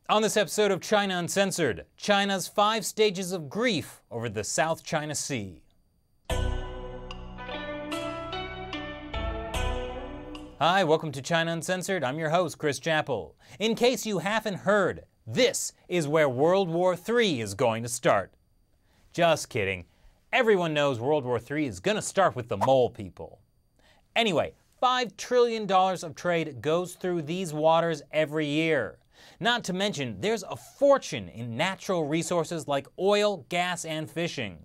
On this episode of China Uncensored, China's 5 stages of grief over the South China Sea. Hi, welcome to China Uncensored. I'm your host, Chris Chappell. In case you haven't heard, this is where World War III is going to start. Just kidding. Everyone knows World War III is going to start with the mole people. Anyway, $5 trillion of trade goes through these waters every year. Not to mention, there's a fortune in natural resources like oil, gas, and fishing.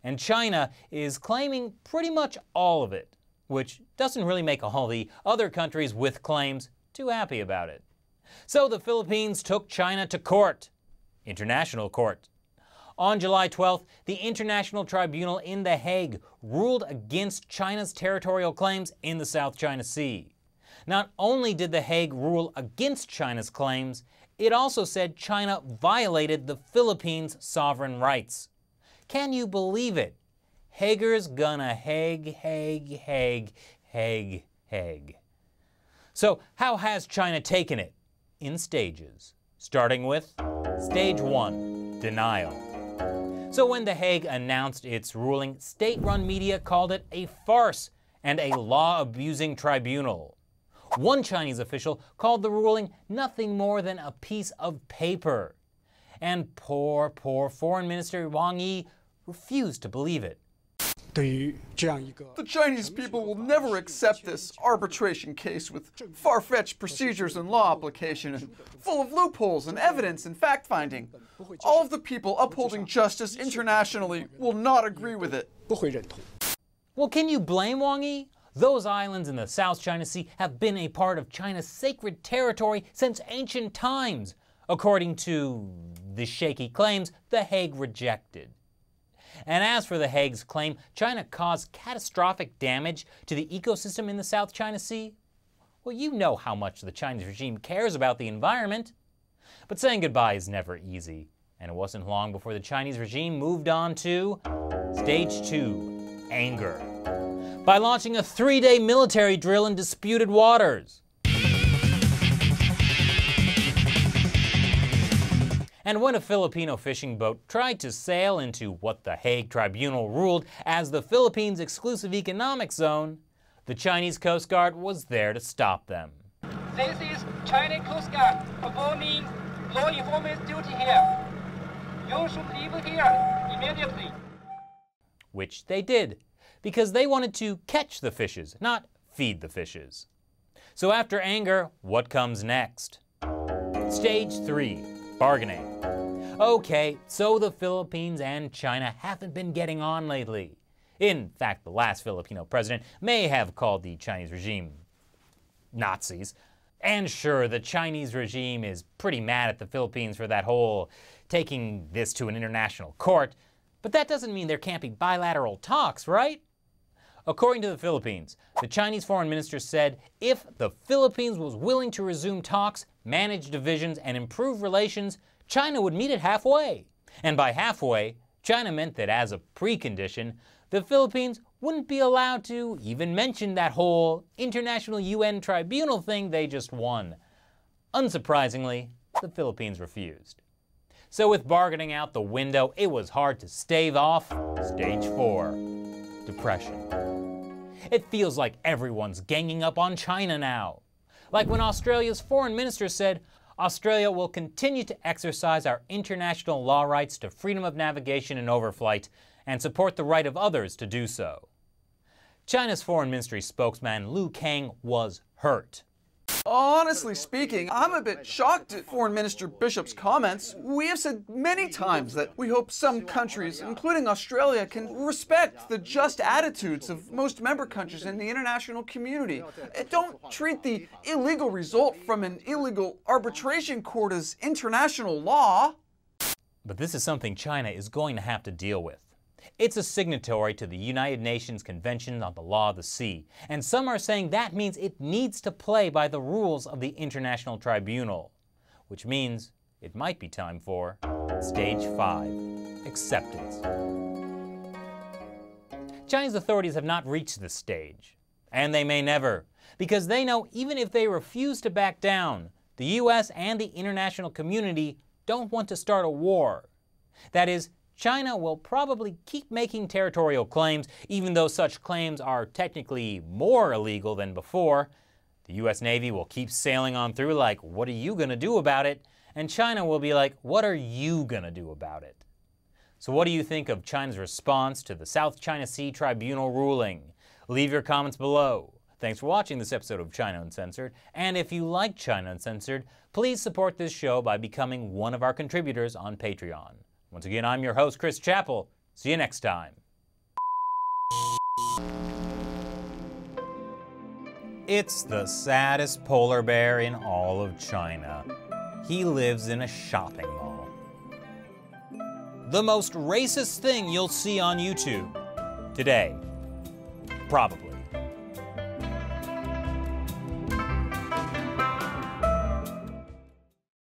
And China is claiming pretty much all of it, which doesn't really make all the other countries with claims too happy about it. So the Philippines took China to court, international court. On July 12th, the International Tribunal in The Hague ruled against China's territorial claims in the South China Sea. Not only did The Hague rule against China's claims, it also said China violated the Philippines' sovereign rights. Can you believe it? Hager's gonna Hague. So how has China taken it? In stages, starting with Stage 1, denial. So when The Hague announced its ruling, state-run media called it a farce and a law-abusing tribunal. One Chinese official called the ruling nothing more than a piece of paper. And poor Foreign Minister Wang Yi refused to believe it. The Chinese people will never accept this arbitration case with far-fetched procedures and law application and full of loopholes and evidence and fact-finding. All of the people upholding justice internationally will not agree with it. Well, can you blame Wang Yi? Those islands in the South China Sea have been a part of China's sacred territory since ancient times, according to the shaky claims The Hague rejected. And as for The Hague's claim China caused catastrophic damage to the ecosystem in the South China Sea, well, you know how much the Chinese regime cares about the environment. But saying goodbye is never easy, and it wasn't long before the Chinese regime moved on to Stage 2, anger, by launching a 3-day military drill in disputed waters. And when a Filipino fishing boat tried to sail into what the Hague Tribunal ruled as the Philippines' exclusive economic zone, the Chinese Coast Guard was there to stop them. This is Chinese Coast Guard performing law enforcement duty here. You should leave here immediately. Which they did, because they wanted to catch the fishes, not feed the fishes. So after anger, what comes next? Stage 3, bargaining. Okay, so the Philippines and China haven't been getting on lately. In fact, the last Filipino president may have called the Chinese regime Nazis. And sure, the Chinese regime is pretty mad at the Philippines for that whole taking this to an international court, but that doesn't mean there can't be bilateral talks, right? According to the Philippines, the Chinese foreign minister said if the Philippines was willing to resume talks, manage divisions, and improve relations, China would meet it halfway. And by halfway, China meant that as a precondition, the Philippines wouldn't be allowed to even mention that whole international UN tribunal thing they just won. Unsurprisingly, the Philippines refused. So with bargaining out the window, it was hard to stave off Stage 4, depression. It feels like everyone's ganging up on China now. Like when Australia's foreign minister said, Australia will continue to exercise our international law rights to freedom of navigation and overflight and support the right of others to do so. China's foreign ministry spokesman Liu Kang was hurt. Honestly speaking, I'm a bit shocked at Foreign Minister Bishop's comments. We have said many times that we hope some countries, including Australia, can respect the just attitudes of most member countries in the international community. Don't treat the illegal result from an illegal arbitration court as international law. But this is something China is going to have to deal with. It's a signatory to the United Nations Convention on the Law of the Sea, and some are saying that means it needs to play by the rules of the International Tribunal, which means it might be time for Stage 5, acceptance. Chinese authorities have not reached this stage, and they may never, because they know even if they refuse to back down, the US and the international community don't want to start a war. That is, China will probably keep making territorial claims, even though such claims are technically more illegal than before. The US Navy will keep sailing on through like, what are you gonna do about it? And China will be like, what are you gonna do about it? So what do you think of China's response to the South China Sea Tribunal ruling? Leave your comments below. Thanks for watching this episode of China Uncensored, and if you like China Uncensored, please support this show by becoming one of our contributors on Patreon. Once again, I'm your host, Chris Chappell. See you next time. It's the saddest polar bear in all of China. He lives in a shopping mall. The most racist thing you'll see on YouTube today. Probably.